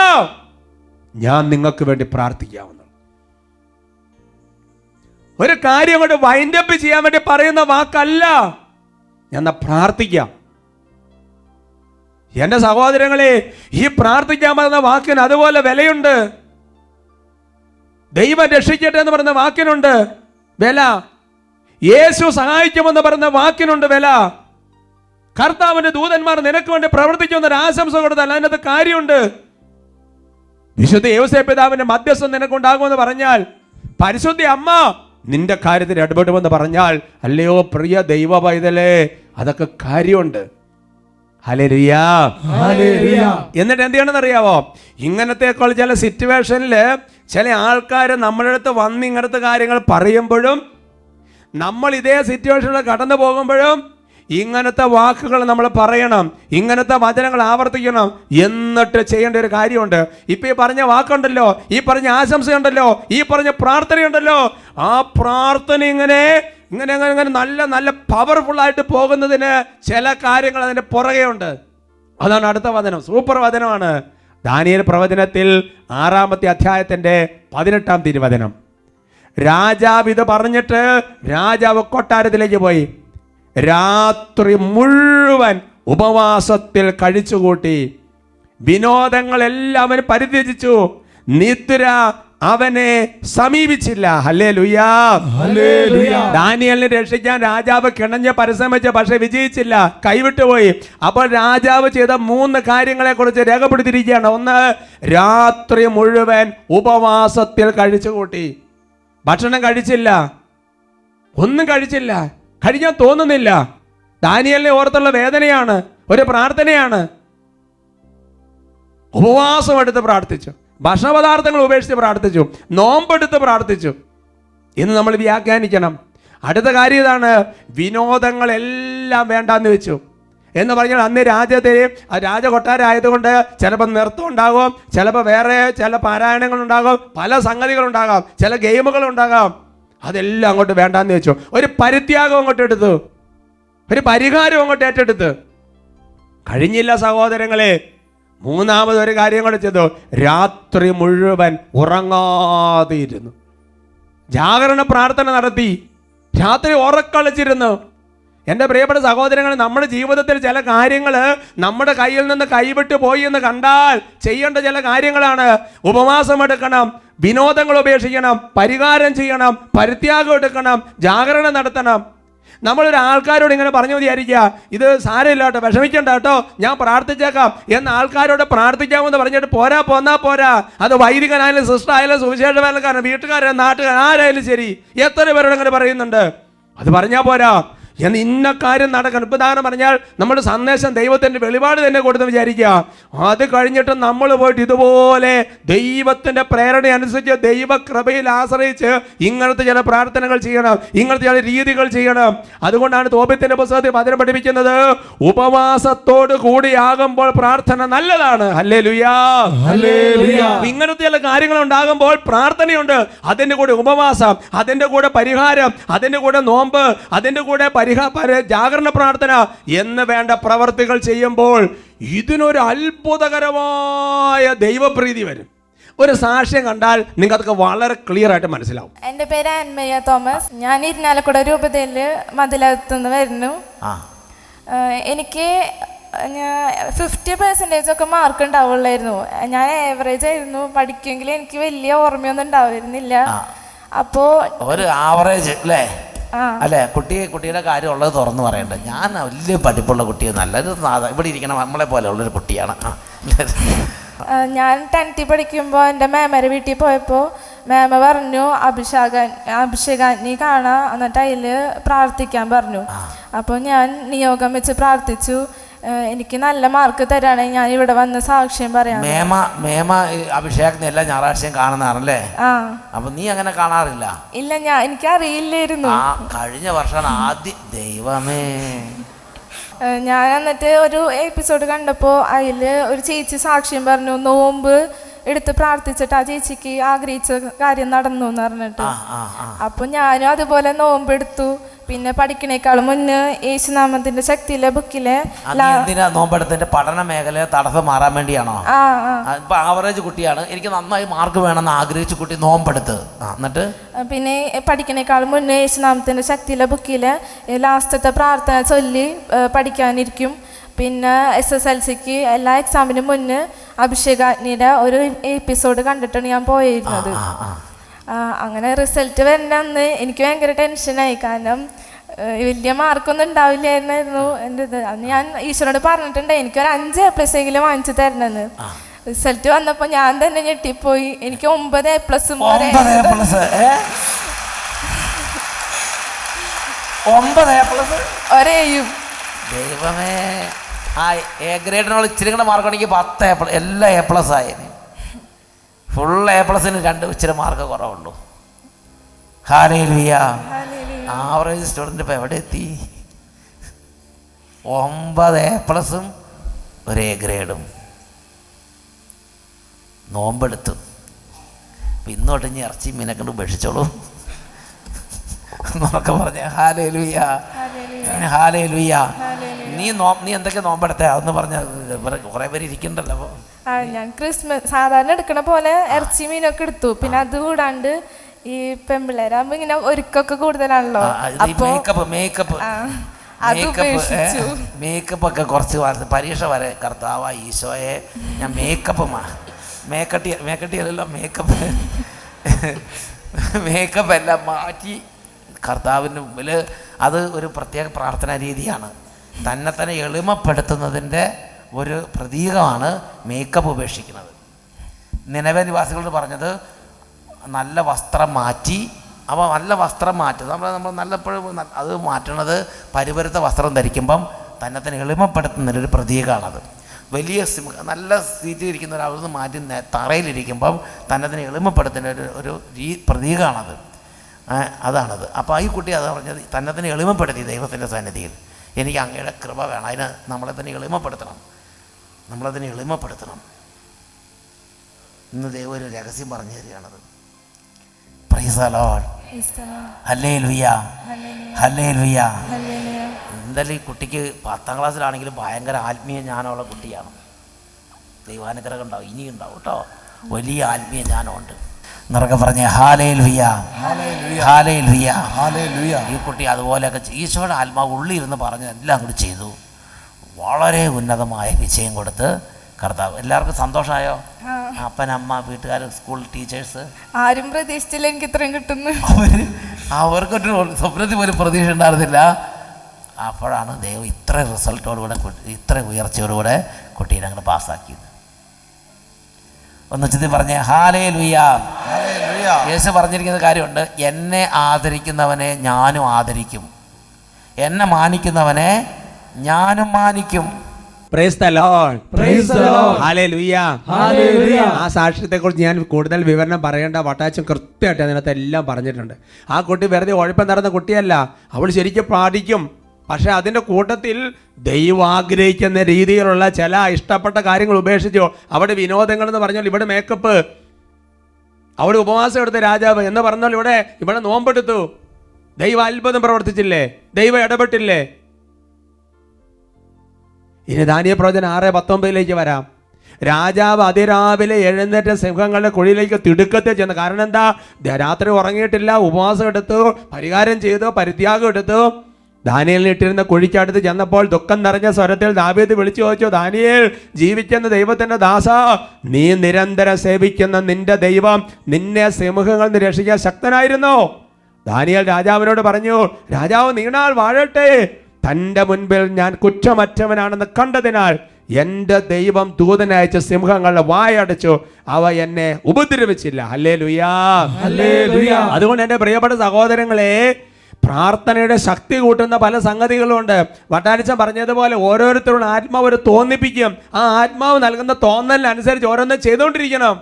ഞാൻ നിങ്ങൾക്ക് വേണ്ടി പ്രാർത്ഥിക്കാവുന്ന ഒരു കാര്യം കൊണ്ട് വൈൻഡപ്പ് ചെയ്യാൻ വേണ്ടി പറയുന്ന വാക്കല്ല, ഞാൻ പ്രാർത്ഥിക്കാം. എൻ്റെ സഹോദരങ്ങളെ, ഈ പ്രാർത്ഥിക്കാൻ പറയുന്ന വാക്കിന് അതുപോലെ വിലയുണ്ട്. ദൈവം രക്ഷിക്കട്ടെ എന്ന് പറയുന്ന വാക്കിനുണ്ട് വില. യേശു സഹായിക്കുമെന്ന് പറയുന്ന വാക്കിനുണ്ട് വില. കർത്താവിന്റെ ദൂതന്മാർ നിനക്ക് വേണ്ടി പ്രവർത്തിക്കുന്ന ഒരു ആശംസ കൊടുത്താൽ അതിനകത്ത് കാര്യമുണ്ട്. വിശുദ്ധ യോസേപ്പ് പിതാവിന്റെ മധ്യസ്ഥം നിനക്കുണ്ടാകുമെന്ന് പറഞ്ഞാൽ, പരിശുദ്ധ അമ്മ നിന്റെ കാര്യത്തിൽ ഇടപെടുമെന്ന് പറഞ്ഞാൽ, അല്ലയോ പ്രിയ ദൈവ പൈതലേ, അതൊക്കെ കാര്യമുണ്ട്. ഹല്ലേലൂയ. ഹല്ലേലൂയ. എന്നിട്ട് എന്ത് ചെയ്യണമെന്ന് അറിയാവോ? ഇങ്ങനത്തെക്കാൾ ചില സിറ്റുവേഷനിൽ ചില ആൾക്കാർ നമ്മുടെ അടുത്ത് വന്ന് ഇങ്ങനത്തെ കാര്യങ്ങൾ പറയുമ്പോഴും, നമ്മൾ ഇതേ സിറ്റുവേഷനിൽ കടന്നു പോകുമ്പോഴും ഇങ്ങനത്തെ വാക്കുകൾ നമ്മൾ പറയണം, ഇങ്ങനത്തെ വചനങ്ങൾ ആവർത്തിക്കണം. എന്നിട്ട് ചെയ്യേണ്ട ഒരു കാര്യമുണ്ട്. ഇപ്പൊ ഈ പറഞ്ഞ വാക്കുണ്ടല്ലോ, ഈ പറഞ്ഞ ആശംസയുണ്ടല്ലോ, ഈ പറഞ്ഞ പ്രാർത്ഥനയുണ്ടല്ലോ, ആ പ്രാർത്ഥന ഇങ്ങനെ ഇങ്ങനെ അങ്ങനെ അങ്ങനെ നല്ല നല്ല പവർഫുൾ ആയിട്ട് പോകുന്നതിന് ചില കാര്യങ്ങൾ അതിന്റെ പുറകെ ഉണ്ട്. അതാണ് അടുത്ത വചനം. സൂപ്പർ വചനമാണ്. ദാനിയേൽ പ്രവചനത്തിൽ 6-ാമത്തെ അധ്യായത്തിന്റെ 18-ാം തിരുവചനം. രാജാവ് ഇത് പറഞ്ഞിട്ട് രാജാവ് കൊട്ടാരത്തിലേക്ക് പോയി. രാത്രി മുഴുവൻ ഉപവാസത്തിൽ കഴിച്ചുകൂട്ടി. വിനോദങ്ങളെല്ലാം അവൻ പരിത്യജിച്ചു. നിദ്ര അവനെ സമീപിച്ചില്ല. ഹല്ലേലൂയ. ഹല്ലേലൂയ. ദാനിയേലിനെ രക്ഷിക്കാൻ രാജാവ് കിണഞ്ഞ് പരിശ്രമിച്ചു, പക്ഷെ വിജയിച്ചില്ല, കൈവിട്ടുപോയി. അപ്പോൾ രാജാവ് ചെയ്ത 3 കാര്യങ്ങളെ കുറിച്ച് രേഖപ്പെടുത്തിയിരിക്കുകയാണ്. 1, രാത്രി മുഴുവൻ ഉപവാസത്തിൽ കഴിച്ചുകൂട്ടി. ഭക്ഷണം കഴിച്ചില്ല, ഒന്നും കഴിച്ചില്ല, കഴിക്കാൻ തോന്നുന്നില്ല. ദാനിയേലിനെ ഓർത്തുള്ള വേദനയാണ്, ഒരു പ്രാർത്ഥനയാണ്. ഉപവാസം എടുത്ത് പ്രാർത്ഥിച്ചു, ഭക്ഷണപദാർത്ഥങ്ങൾ ഉപേക്ഷിച്ച് പ്രാർത്ഥിച്ചു, നോമ്പെടുത്ത് പ്രാർത്ഥിച്ചു. ഇന്ന് നമ്മൾ വ്യാഖ്യാനിക്കണം. അടുത്ത കാര്യം ഇതാണ്, വിനോദങ്ങളെല്ലാം വേണ്ടാന്ന് വെച്ചു. എന്ന് പറഞ്ഞാൽ അന്ന് രാജകൊട്ടാരമായതുകൊണ്ട് ചിലപ്പോൾ നൃത്തം ഉണ്ടാകും, ചിലപ്പോൾ വേറെ ചില പാരായണങ്ങളുണ്ടാകും, പല സംഗതികളുണ്ടാകാം, ചില ഗെയിമുകളുണ്ടാകാം. അതെല്ലാം അങ്ങോട്ട് വേണ്ടാന്ന് വെച്ചു. ഒരു പരിത്യാഗം അങ്ങോട്ട് എടുത്തു, ഒരു പരിഹാരം അങ്ങോട്ട് ഏറ്റെടുത്ത്. കഴിഞ്ഞില്ല സഹോദരങ്ങളെ. മൂന്നാമതൊരു കാര്യം കൂടെ ചെയ്തു. രാത്രി മുഴുവൻ ഉറങ്ങാതെ ഇരുന്നു, ജാഗരണ പ്രാർത്ഥന നടത്തി, രാത്രി ഉറക്കളിച്ചിരുന്നു. എൻ്റെ പ്രിയപ്പെട്ട സഹോദരങ്ങൾ, നമ്മുടെ ജീവിതത്തിൽ ചില കാര്യങ്ങൾ നമ്മുടെ കയ്യിൽ നിന്ന് കൈവിട്ട് പോയി എന്ന് കണ്ടാൽ ചെയ്യേണ്ട ചില കാര്യങ്ങളാണ്. ഉപവാസം എടുക്കണം, വിനോദങ്ങൾ ഉപേക്ഷിക്കണം, പരിഹാരം ചെയ്യണം, പരിത്യാഗം എടുക്കണം, ജാഗരണം നടത്തണം. നമ്മളൊരു ആൾക്കാരോട് ഇങ്ങനെ പറഞ്ഞു വിചാരിക്കുക, ഇത് സാരമില്ല കേട്ടോ, വിഷമിക്കണ്ട കേട്ടോ, ഞാൻ പ്രാർത്ഥിച്ചേക്കാം എന്ന് ആൾക്കാരോട് പ്രാർത്ഥിക്കാമെന്ന് പറഞ്ഞിട്ട് പോരാ പോരാ. അത് വൈദികനായാലും സിസ്റ്റർ ആയാലും സുവിശേഷ വേലക്കാരൻ, വീട്ടുകാരൻ, നാട്ടുകാരൻ, ആരായാലും ശരി, എത്ര പേരോട് അങ്ങനെ പറയുന്നുണ്ട്. അത് പറഞ്ഞാൽ പോരാ, എന്ന് ഇന്ന കാര്യം നടക്കണം. ഇപ്പം ഉദാഹരണം പറഞ്ഞാൽ നമ്മുടെ സന്ദേശം ദൈവത്തിൻ്റെ വെളിപാട് തന്നെ കൊടുത്ത് വിചാരിക്കുക. അത് കഴിഞ്ഞിട്ട് നമ്മൾ പോയിട്ട് ഇതുപോലെ ദൈവത്തിൻ്റെ പ്രേരണ അനുസരിച്ച് ദൈവകൃപയിൽ ആശ്രയിച്ച് ഇങ്ങനത്തെ ചില പ്രാർത്ഥനകൾ ചെയ്യണം, ഇങ്ങനത്തെ ചില രീതികൾ ചെയ്യണം. അതുകൊണ്ടാണ് തോബിത്തിന്റെ പുസ്തകത്തിൽ വചനം പഠിപ്പിക്കുന്നത്, ഉപവാസത്തോട് കൂടിയാകുമ്പോൾ പ്രാർത്ഥന നല്ലതാണ്. ഹല്ലേലൂയാ, ഹല്ലേലൂയാ. ഇങ്ങനത്തെ ചില കാര്യങ്ങൾ ഉണ്ടാകുമ്പോൾ പ്രാർത്ഥനയുണ്ട്. അതിൻ്റെ കൂടെ ഉപവാസം, അതിൻ്റെ കൂടെ പരിഹാരം, അതിൻ്റെ കൂടെ നോമ്പ്, അതിൻ്റെ കൂടെ ജാഗരണ പ്രാർത്ഥന എന്ന് വേണ്ട പ്രവർത്തികൾ ചെയ്യുമ്പോൾ ഇതിനൊരു അത്ഭുതകരമായ ദൈവപ്രീതി വരും. ഒരു സാക്ഷ്യം കണ്ടാൽ നിങ്ങൾക്കൊക്കെ വളരെ ക്ലിയർ ആയിട്ട് മനസ്സിലാവും. എൻ്റെ പേര് ആൻമയ്യ തോമസ്. ഞാൻ ഇരിഞ്ഞാലക്കുട രൂപതയിൽ മതിലകത്തുനിന്ന് വരുന്നു. എനിക്ക് 50% ഒക്കെ മാർക്ക് ഉണ്ടാവുള്ളായിരുന്നു. ഞാൻ ആവറേജ് ആയിരുന്നു. പഠിക്കുമെങ്കിൽ എനിക്ക് വലിയ ഓർമ്മയൊന്നും ഉണ്ടാവുന്നില്ല. അപ്പോൾ ഒരു ആവറേജ് അല്ലേ? അല്ലേ, കുട്ടിയുടെ കാര്യം ഉള്ളത് തുറന്നു പറയണ്ടേ. ഞാൻ വലിയ പഠിപ്പുള്ള കുട്ടിയൊന്നും അല്ല, ഇത് ഇവിടെ ഇരിക്കണം നമ്മളെ പോലെ ഉള്ളൊരു കുട്ടിയാണ്. ഞാൻ 10th പഠിക്കുമ്പോൾ എൻ്റെ മേമയുടെ വീട്ടിൽ പോയപ്പോൾ മേമ പറഞ്ഞു, അഭിഷേകാഗ്നി കാണാം, എന്നിട്ട് അതിൽ പ്രാർത്ഥിക്കാൻ പറഞ്ഞു. അപ്പോൾ ഞാൻ നിയോഗം വെച്ച് പ്രാർത്ഥിച്ചു. എനിക്ക് നല്ല മാർക്ക് തരാണെങ്കിൽ ഞാൻ ഇവിടെ വന്ന് സാക്ഷ്യം പറയാം. മേമ അഭിഷേകത്തിന് എല്ലാ ഞായറാഴ്ചയും കാണുന്നതാണല്ലേ? അപ്പൊ നീ അങ്ങനെ കാണാറില്ല? ഇല്ല, എനിക്ക് അറിയില്ലായിരുന്നു. കഴിഞ്ഞ വർഷമാണ് ആദ്യം. ദൈവമേ, ഞാൻ എന്നിട്ട് ഒരു എപ്പിസോഡ് കണ്ടപ്പോൾ അതിൽ ഒരു ചേച്ചി സാക്ഷ്യം പറഞ്ഞു, നോമ്പ് എടുത്ത് പ്രാർത്ഥിച്ചിട്ട് ആ ചേച്ചിക്ക് ആഗ്രഹിച്ച കാര്യം നടന്നു എന്ന് പറഞ്ഞിട്ട്. അപ്പൊ ഞാനും അതുപോലെ നോമ്പ് എടുത്തു. പിന്നെ പഠിക്കണേക്കാളും മുന്നേ യേശുനാമത്തിന്റെ ശക്തിയിലെ ബുക്കിലെ നോമ്പെടുത്തിന്റെ പഠന മേഖല തടസ്സം മാറാൻ വേണ്ടിയാണോ? ഇപ്പൊ ആവറേജ് കുട്ടിയാണ്, എനിക്ക് നന്നായി മാർക്ക് വേണമെന്ന് ആഗ്രഹിച്ച കുട്ടി നോമ്പെടുത്ത്. എന്നിട്ട് പിന്നെ പഠിക്കണേക്കാളും മുന്നേ യേശുനാമത്തിന്റെ ശക്തിയിലെ ബുക്കിലെ ലാസ്റ്റത്തെ പ്രാർത്ഥന ചൊല്ലി പഠിക്കാനിരിക്കും. പിന്നെ SSLCക്ക് എല്ലാ എക്സാമിനും മുന്നേ അഭിഷേകാഗ്നിയുടെ ഒരു എപ്പിസോഡ് കണ്ടിട്ടാണ് ഞാൻ പോയിരുന്നത്. അങ്ങനെ റിസൾട്ട് വരുന്ന അന്ന് എനിക്ക് ഭയങ്കര ടെൻഷനായി. കാരണം വലിയ മാർക്കൊന്നും ഉണ്ടാവില്ലായിരുന്നു എൻ്റെ ഇത്. അന്ന് ഞാൻ ഈശ്വരനോട് പറഞ്ഞിട്ടുണ്ട് എനിക്കൊരു 5A+ വാങ്ങിച്ചു തരണമെന്ന്. റിസൾട്ട് വന്നപ്പോൾ ഞാൻ തന്നെ ഞെട്ടിപ്പോയി. എനിക്ക് 9A+ ഒരേയും. ദൈവമേ, ആ A ഗ്രേഡിനുള്ള ഇച്ചിരി കൂടെ മാർക്ക് ഉണ്ടെങ്കിൽ 10A എല്ലാ A+ ആയേനെ. ഫുൾ A+ന് 2 ഇച്ചിരി മാർക്ക് കുറവുള്ളൂ. ഹല്ലേലൂയ. ആവറേജ് സ്റ്റുഡൻറ്റ് ഇപ്പോൾ എവിടെ എത്തി? 9A+ഉം ഒരു A ഗ്രേഡും. നോമ്പെടുത്തു. ഇന്നോട്ട് ഇനി ഇറച്ചി മീനക്കൊണ്ട് ഉപേക്ഷിച്ചോളൂ എന്നൊക്കെ പറഞ്ഞ. Hallelujah, hallelujah. നീ എന്തൊക്കെ നോമ്പെടുത്തേ അതൊന്ന് പറഞ്ഞ. കുറേ പേര് ഇരിക്കണ്ടല്ലോ. അപ്പോൾ ഞാൻ ക്രിസ്മസ് സാധാരണ എടുക്കണ പോലെ ഇറച്ചി മീനൊക്കെ എടുത്തു. പിന്നെ അത് കൂടാണ്ട് ഈ പെമ്പിള്ളേരാകുമ്പോ ഇങ്ങനെ ഒരുക്കൊക്കെ കൂടുതലാണല്ലോ, മേക്കപ്പ് ഒക്കെ കുറച്ച് പരീക്ഷ വരെ കർത്താവ ഈശോയെ ഞാൻ മേക്കട്ടിയല്ലോ മേക്കപ്പ് എല്ലാം മാറ്റി കർത്താവിൻ്റെ മുമ്പിൽ. അത് ഒരു പ്രത്യേക പ്രാർത്ഥനാ രീതിയാണ്. തന്നെ എളിമപ്പെടുത്തുന്നതിൻ്റെ ഒരു പ്രതീകമാണ് മേക്കപ്പ് ഉപേക്ഷിക്കുന്നത്. നിനവേ നിവാസികളോട് പറഞ്ഞത് നല്ല വസ്ത്രം മാറ്റി. അപ്പോൾ നല്ല വസ്ത്രം മാറ്റും നമ്മൾ നല്ലപ്പോഴും അത് മാറ്റണത് പരിപരുത്ത വസ്ത്രം ധരിക്കുമ്പം തന്നെ എളിമപ്പെടുത്തുന്നതിനൊരു പ്രതീകമാണത്. വലിയ നല്ല സീറ്റിൽ ഇരിക്കുന്ന ഒരാളൊന്ന് മാറ്റി തറയിലിരിക്കുമ്പം തന്നെ എളിമപ്പെടുത്തുന്ന ഒരു പ്രതീകമാണത്. അതാണത്. അപ്പോൾ ഈ കുട്ടി അത് പറഞ്ഞത് തന്നെ എളിമപ്പെടുത്തി ദൈവത്തിൻ്റെ സന്നിധിയിൽ. എനിക്ക് അങ്ങയുടെ കൃപ വേണം, അതിന് നമ്മളെ തന്നെ എളിമപ്പെടുത്തണം. ഇന്ന് ദൈവം ഒരു രഹസ്യം പറഞ്ഞു തരികയാണത്. Praise the lord. Hallelujah, hallelujah. Hallelujah. എന്തായാലും ഈ കുട്ടിക്ക് 10ാം ക്ലാസ്സിലാണെങ്കിലും ഭയങ്കര ആത്മീയ ജ്ഞാനമുള്ള കുട്ടിയാണ്. ദൈവാനുഗ്രഹം ഉണ്ടാവും, ഇനിയും ഉണ്ടാവും കേട്ടോ. വലിയ ആത്മീയ ജ്ഞാനമുണ്ട്. എന്നൊക്കെ പറഞ്ഞ് ഹല്ലേലൂയ, ഹല്ലേലൂയ, ഹല്ലേലൂയ. ഈ കുട്ടി അതുപോലെയൊക്കെ ഈശോയുടെ ആത്മാവ് ഉള്ളിരുന്ന് പറഞ്ഞ് എല്ലാം കൂടി ചെയ്തു. വളരെ ഉന്നതമായ വിജയം കൊടുത്ത് കർത്താവ്. എല്ലാവർക്കും സന്തോഷമായോ? അപ്പൻ, അമ്മ, വീട്ടുകാർ, സ്കൂൾ ടീച്ചേഴ്സ് ആരും പ്രതീക്ഷിച്ചില്ല എനിക്ക് ഇത്രയും കിട്ടുന്നു. അവർക്കൊരു സ്വപ്നത്തിൽ പോലും പ്രതീക്ഷ ഉണ്ടായിരുന്നില്ല. അപ്പോഴാണ് ദൈവം ഇത്ര റിസൾട്ടോടുകൂടെ, ഇത്ര ഉയർച്ചയോടുകൂടെ കുട്ടീനെ അങ്ങോട്ട് പാസ്സാക്കിയത്. ഒന്ന് ഉച്ചത്തിൽ പറഞ്ഞേ ഹല്ലേലൂയ. യേശു പറഞ്ഞിരിക്കുന്ന കാര്യമുണ്ട്, എന്നെ ആദരിക്കുന്നവനെ ഞാനും ആദരിക്കും, എന്നെ മാനിക്കുന്നവനെ ഞാനും മാനിക്കും. Praise the Lord, praise the lord, hallelujah, hallelujah. ആ സാക്ഷ്യത്തെക്കുറിച്ച് ഞാൻ കൂടുതൽ വിവരണം പറയേണ്ട. വട്ടാച്ചൻ കൃത്യമായിട്ട് അതിനകത്ത് എല്ലാം പറഞ്ഞിട്ടുണ്ട്. ആ കുട്ടി വെറുതെ ഉഴപ്പം നടന്ന കുട്ടിയല്ല, അവൾ ശരിക്കും പാടിക്കും. പക്ഷെ അതിൻ്റെ കൂട്ടത്തിൽ ദൈവം ആഗ്രഹിക്കുന്ന രീതിയിലുള്ള ചില ഇഷ്ടപ്പെട്ട കാര്യങ്ങൾ ഉപേക്ഷിച്ചു. അവിടെ വിനോദങ്ങൾ എന്ന് പറഞ്ഞാൽ ഇവിടെ മേക്കപ്പ്, അവിടെ ഉപവാസം എടുത്ത് രാജാവ് എന്ന് പറഞ്ഞാൽ ഇവിടെ നോമ്പെടുത്തു. ദൈവം അത്ഭുതം പ്രവർത്തിച്ചില്ലേ? ദൈവം ഇടപെട്ടില്ലേ? ഇനി ദാനിയേൽ പ്രവചനം 6:19 വരാം. രാജാവ് അതിരാവിലെ എഴുന്നേറ്റ് സിംഹങ്ങളുടെ കുഴിയിലേക്ക് തിടുക്കത്തെ ചെന്ന്. കാരണം എന്താ? രാത്രി ഉറങ്ങിയിട്ടില്ല, ഉപവാസം എടുത്തു, പരിഹാരം ചെയ്തു, പരിത്യാഗം എടുത്തു. ദാനിയേലിന് ഇട്ടിരുന്ന കുഴിക്കടുത്ത് ചെന്നപ്പോൾ ദുഃഖം നിറഞ്ഞ സ്വരത്തിൽ ദാവീദ് വിളിച്ചു ചോദിച്ചു, ദാനിയേൽ, ജീവിക്കുന്ന ദൈവത്തിന്റെ ദാസ, നീ നിരന്തരം സേവിക്കുന്ന നിന്റെ ദൈവം നിന്നെ സിംഹങ്ങളിൽ നിന്ന് രക്ഷിക്കാൻ ശക്തനായിരുന്നോ? ദാനിയേൽ രാജാവിനോട് പറഞ്ഞു, രാജാവ് നീണാൾ വാഴട്ടെ, തൻ്റെ മുൻപിൽ ഞാൻ കുറ്റമറ്റവനാണെന്ന് കണ്ടതിനാൽ എൻ്റെ ദൈവം ദൂതനയച്ച് സിംഹങ്ങളുടെ വായടച്ചു, അവ എന്നെ ഉപദ്രവിച്ചില്ല. Hallelujah, hallelujah. അതുകൊണ്ട് എൻ്റെ പ്രിയപ്പെട്ട സഹോദരങ്ങളെ, പ്രാർത്ഥനയുടെ ശക്തി കൂട്ടുന്ന പല സംഗതികളുണ്ട്. വട്ടാരിച്ചൻ പറഞ്ഞതുപോലെ ഓരോരുത്തരോട് ആത്മാവ് ഒരു തോന്നിപ്പിക്കും. ആ ആത്മാവ് നൽകുന്ന തോന്നലിനനുസരിച്ച് ഓരോന്നും ചെയ്തുകൊണ്ടിരിക്കണം.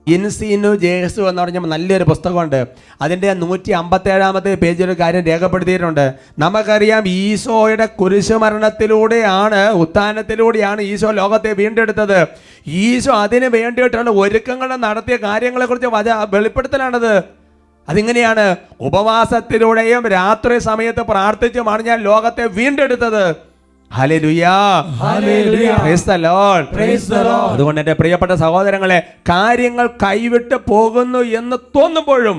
ഇൻസീനു ജേസു എന്ന് പറഞ്ഞാൽ നല്ലൊരു പുസ്തകമുണ്ട്. അതിൻ്റെ 157 പേജിൽ ഒരു കാര്യം രേഖപ്പെടുത്തിയിട്ടുണ്ട്. നമുക്കറിയാം, ഈശോയുടെ കുരിശുമരണത്തിലൂടെയാണ്, ഉത്ഥാനത്തിലൂടെയാണ് ഈശോ ലോകത്തെ വീണ്ടെടുത്തത്. ഈശോ അതിന് വേണ്ടിയിട്ടുള്ള ഒരുക്കങ്ങൾ നടത്തിയ കാര്യങ്ങളെക്കുറിച്ച് വെളിപ്പെടുത്തലാണത്. അതിങ്ങനെയാണ്, ഉപവാസത്തിലൂടെയും രാത്രി സമയത്ത് പ്രാർത്ഥിച്ചുമാണ് ഞാൻ ലോകത്തെ വീണ്ടെടുത്തത്. Hallelujah, hallelujah. Praise the Lord, praise the lord. അതുകൊണ്ട് എൻ്റെ പ്രിയപ്പെട്ട സഹോദരങ്ങളെ, കാര്യങ്ങൾ കൈവിട്ട് പോകുന്നു എന്ന് തോന്നുമ്പോഴും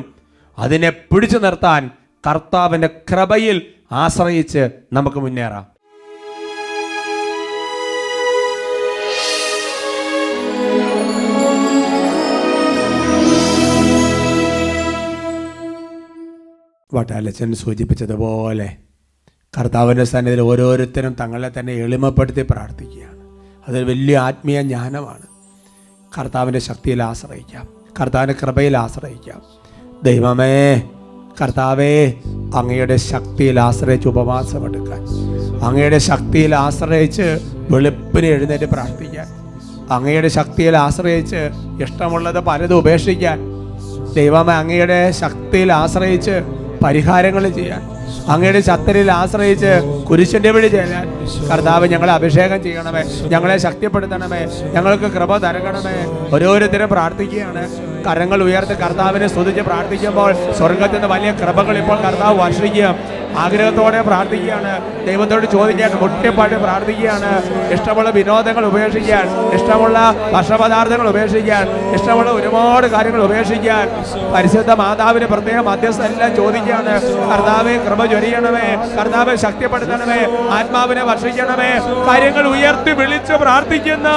അതിനെ പിടിച്ചു നിർത്താൻ കർത്താവിൻ്റെ കൃപയിൽ ആശ്രയിച്ച് നമുക്ക് മുന്നേറാം. വട്ടാലച്ചൻ സൂചിപ്പിച്ചതുപോലെ കർത്താവിൻ്റെ സന്നിധിയിൽ ഓരോരുത്തരും തങ്ങളെ തന്നെ എളിമപ്പെടുത്തി പ്രാർത്ഥിക്കുകയാണ്. അതൊരു വലിയ ആത്മീയ ജ്ഞാനമാണ്. കർത്താവിൻ്റെ ശക്തിയിൽ ആശ്രയിക്കാം, കർത്താവിൻ്റെ കൃപയിൽ ആശ്രയിക്കാം. ദൈവമേ, കർത്താവേ, അങ്ങയുടെ ശക്തിയിൽ ആശ്രയിച്ച് ഉപവാസമെടുക്കാൻ, അങ്ങയുടെ ശക്തിയിൽ ആശ്രയിച്ച് വെളുപ്പിന് എഴുന്നേറ്റ് പ്രാർത്ഥിക്കാൻ, അങ്ങയുടെ ശക്തിയിൽ ആശ്രയിച്ച് ഇഷ്ടമുള്ളത് പലതും ഉപേക്ഷിക്കാൻ, ദൈവമേ, അങ്ങയുടെ ശക്തിയിൽ ആശ്രയിച്ച് പരിഹാരങ്ങൾ ചെയ്യാൻ, അങ്ങയുടെ ശക്തിയിൽ ആശ്രയിച്ച് കുരിശിൻ്റെ വഴി ചെയ്യാൻ. കർത്താവ്, ഞങ്ങളെ അഭിഷേകം ചെയ്യണമേ, ഞങ്ങളെ ശക്തിപ്പെടുത്തണമേ, ഞങ്ങൾക്ക് കൃപ തരകണമേ. ഓരോരുത്തരും പ്രാർത്ഥിക്കുകയാണ്. കരങ്ങൾ ഉയർത്തി കർത്താവിനെ സ്തുതിച്ച് പ്രാർത്ഥിക്കുമ്പോൾ സ്വർഗത്തിൽ നിന്ന് വലിയ കൃപകൾ ഇപ്പോൾ കർത്താവ് വർഷിക്കുക. ആഗ്രഹത്തോടെ പ്രാർത്ഥിക്കുകയാണ്. ദൈവത്തോട് ചോദിക്കാൻ മുട്ടിപ്പാട്ട് പ്രാർത്ഥിക്കുകയാണ്. ഇഷ്ടമുള്ള വിനോദങ്ങൾ ഉപേക്ഷിക്കാൻ, ഇഷ്ടമുള്ള ഭക്ഷണപദാർത്ഥങ്ങൾ ഉപേക്ഷിക്കാൻ, ഇഷ്ടമുള്ള ഒരുപാട് കാര്യങ്ങൾ ഉപേക്ഷിക്കാൻ പരിശുദ്ധ മാതാവിന് പ്രത്യേകം മധ്യസ്ഥ എല്ലാം ചോദിക്കുകയാണ്. കർത്താവെ, കൃപ ചൊരിയണമേ, കർത്താവെ ശക്തിപ്പെടുത്തണമേ, ആത്മാവിനെ വർഷിക്കണമേ. കാര്യങ്ങൾ ഉയർത്തി വിളിച്ച് പ്രാർത്ഥിക്കുന്ന